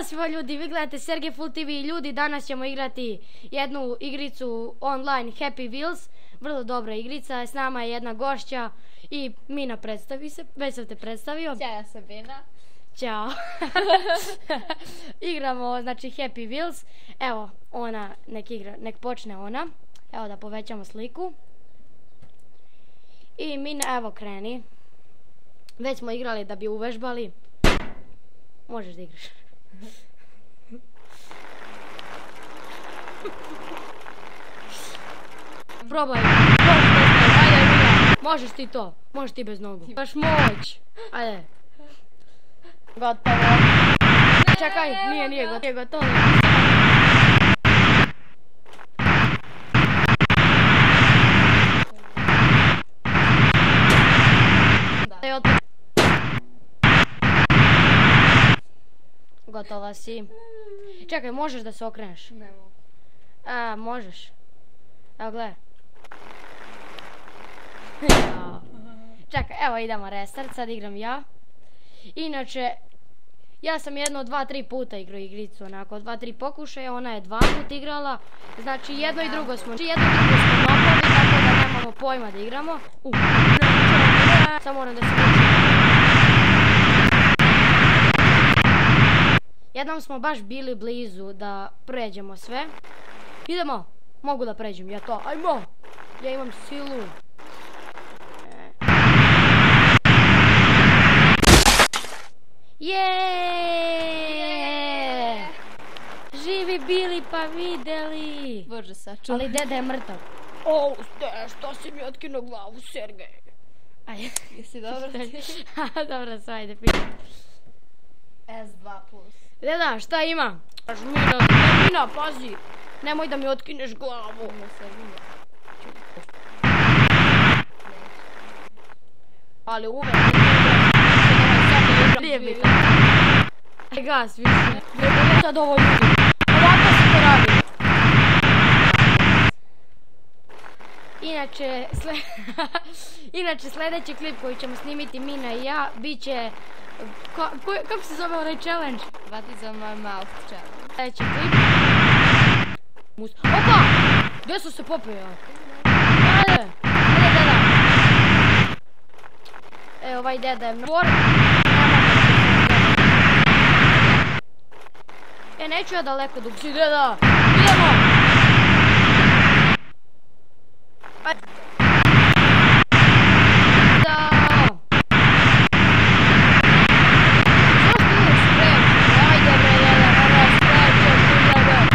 Svima ljudi, vi gledate Sergej Full TV i ljudi, danas ćemo igrati jednu igricu online Happy Wheels. Vrlo dobra igrica, s nama je jedna gošća i Mina, predstavi se, već sam te predstavio. Ćao, ja sam Mina. Ćao. Igramo, znači, Happy Wheels. Evo, ona, nek počne ona. Evo da povećamo sliku. I Mina, evo kreni. Već smo igrali da bi uvežbali. Možeš da igraš. Probaj. Ajde, Mina. Možeš ti to. Možeš ti bez nogu. Imaš moć. Ajde. Gotovo. Čekaj, nije gotovo. Gotova si. Čekaj, možeš da se okreneš? Ne mogu. Možeš. Evo, gledaj. Čekaj, evo idemo restart, sad igram ja. Inače, ja sam jedno 2-3 puta igrao igricu, onako 2-3 pokušaja, ona je 2 puta igrala. Znači jedno i drugo smo napali, tako da nemamo pojma da igramo. Samo moram da se učim. Jednom smo baš bili blizu da pređemo sve. Idemo, mogu da pređem, ja to, ajmo! Ja imam silu. Jeee! Živi bili pa videli! Bože, sačuvaj. Ali deda je mrtav. Što si mi otkinuo glavu, Sergej? Ajde. Jesi dobro ti? Dobro, sve, ajde, pitam. S2+. Deda, šta ima? Mina, pazi! Nemoj da mi otkineš glavu. Ali uvek lijevi. Gas više. Ne sad ovo ljudi. Ovako se to radi. Inače sljedeći klip koji ćemo snimiti Mina i ja bit će... Kako se zove onaj challenge? What is on my mouth challenge. Sljedeći klip. Opa! Gdje su se popio? Ajde deda. Evo ovaj deda je mrtvor. Neću ja daleko dok si deda. Idemo! Ajde. Da! Zašto uvijek skrećeš? Ajde bre deda, kada skrećeš, idemo.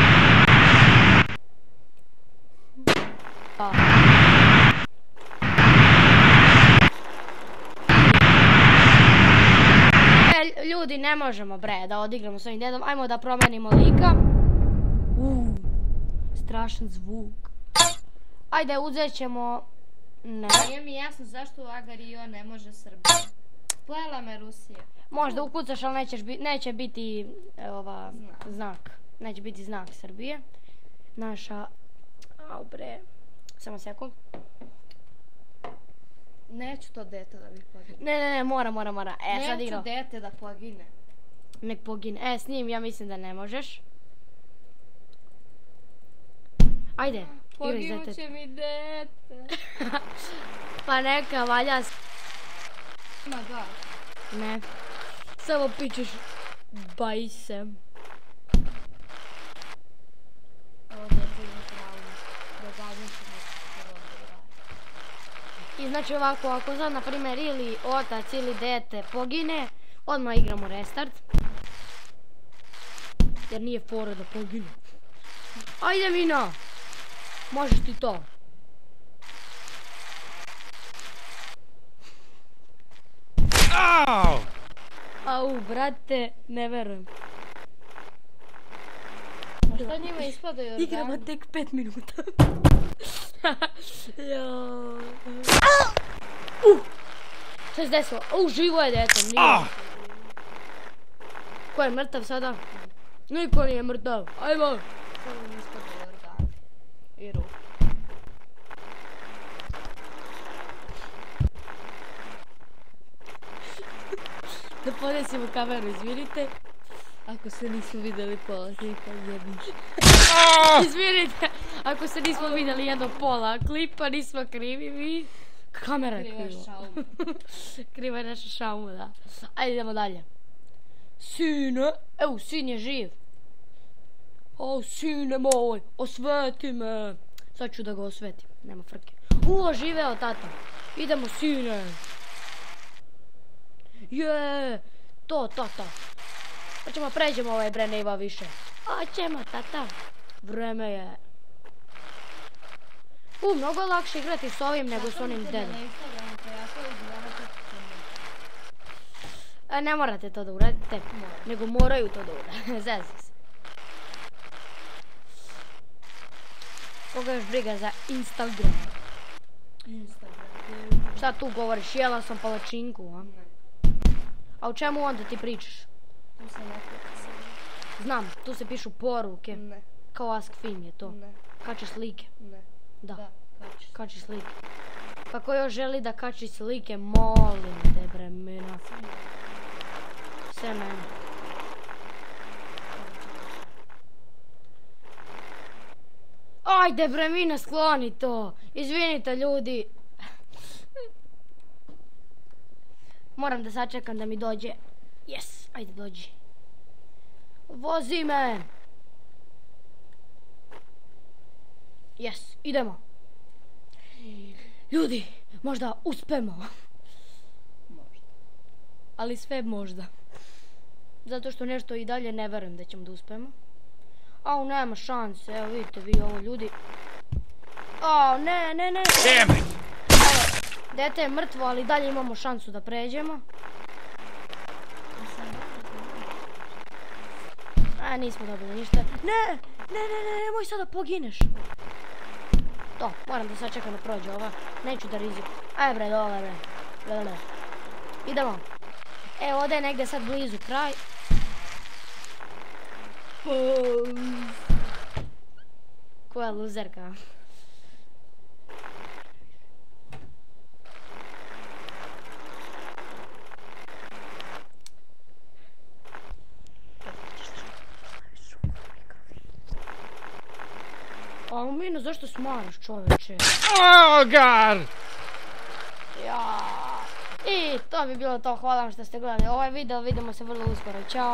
Ljudi, ne možemo bre da odigramo s ovim dedom, ajmo da promenimo lika. Strašan zvuk. Ajde, uzet ćemo... Ne. Nije mi jasno zašto u Agario ne može Srbija. Plela me Rusija. Možda ukucaš, ali neće biti znak. Neće biti znak Srbije. Naša... Au bre. Samo sekund. Neću to dete da mi pogine. Ne, mora. Sad igrao. Neću dete da pogine. Nek pogine. S njim ja mislim da ne možeš. Ajde, igraj s dete. Poginuće mi dete. Pa neka, valja. Ima gas. Ne. Samo pičeš bajse. Ovo dete ima traumu. Događa se mi. I znači ovako, ako sad na primjer ili otac ili dete pogine, odmah igramo restart. Jer nije fora da pogine. Ajde Mina! Možeš ti to. Au, brate, ne verujem. A što njima ispadaju organi? Igramo tek 5 minuta. Šta se desilo? Živo je dete, nije. Ko je mrtav sada? Niko nije mrtav, ajmo. Što njima ispadaju organi? I ruke. Da podesimo kameru, izvinite. Ako se nisu vidjeli pola klipa, jebiš. Izvinite, ako se nismo vidjeli jedno pola klipa, nismo krivi vi. Kamera je Kriva je kriva. šauma. Kriva je naša šauma, da. Ajde idemo dalje. Sine, evo sin je živ. O sine moj, osveti me. Sad ću da ga osvetim, nema frke. Živeo tata. Idemo sine. To tata. Pa ćemo pređemo ovaj bre, ne ima više. Hoćemo tata. Vreme je. Mnogo je lakše igrati s ovim nego s onim dedom. Ne morate to da uradite, nego moraju to da urade. Zezi se. Koga još briga za Instagram? Šta tu govoriš? Jela sam palačinku, a? A o čemu onda ti pričaš? Tu se ne pita. Znam, tu se pišu poruke. Ne. Kao Ask Film je to. Ne. Kačiš slike. Ne. Da. kačiš. Kačiš slike. Pa ko još želi da kači slike, molim te bre, mina. Sve mene. Ajde bre, mina, skloni to. Izvinite ljudi. Moram da sačekam da mi dođe. Yes, ajde dođi. Vozi me. Yes, idemo. Ljudi, možda uspemo. Možda. Ali sve možda. Zato što nešto i dalje ne verujem da ćemo da uspemo. Au, nema šanse, evo vidite vi ovo ljudi. Au, ne. Damn it! Dete je mrtvo, ali dalje imamo šansu da pređemo. Nismo dobili ništa. Ne, nemoj sada pogineš. To, moram da sačekam da prođe ova. Neću da riziku. Aj bre, dole bre. Idemo. Evo, ovdje je negdje sad blizu kraj. Koja luzerka. A Mino, zašto smaraš, čoveče? Oh god! Ja. I to bi bilo to, hvala vam što ste gledali ovaj video, vidimo se vrlo uskoro, ćao.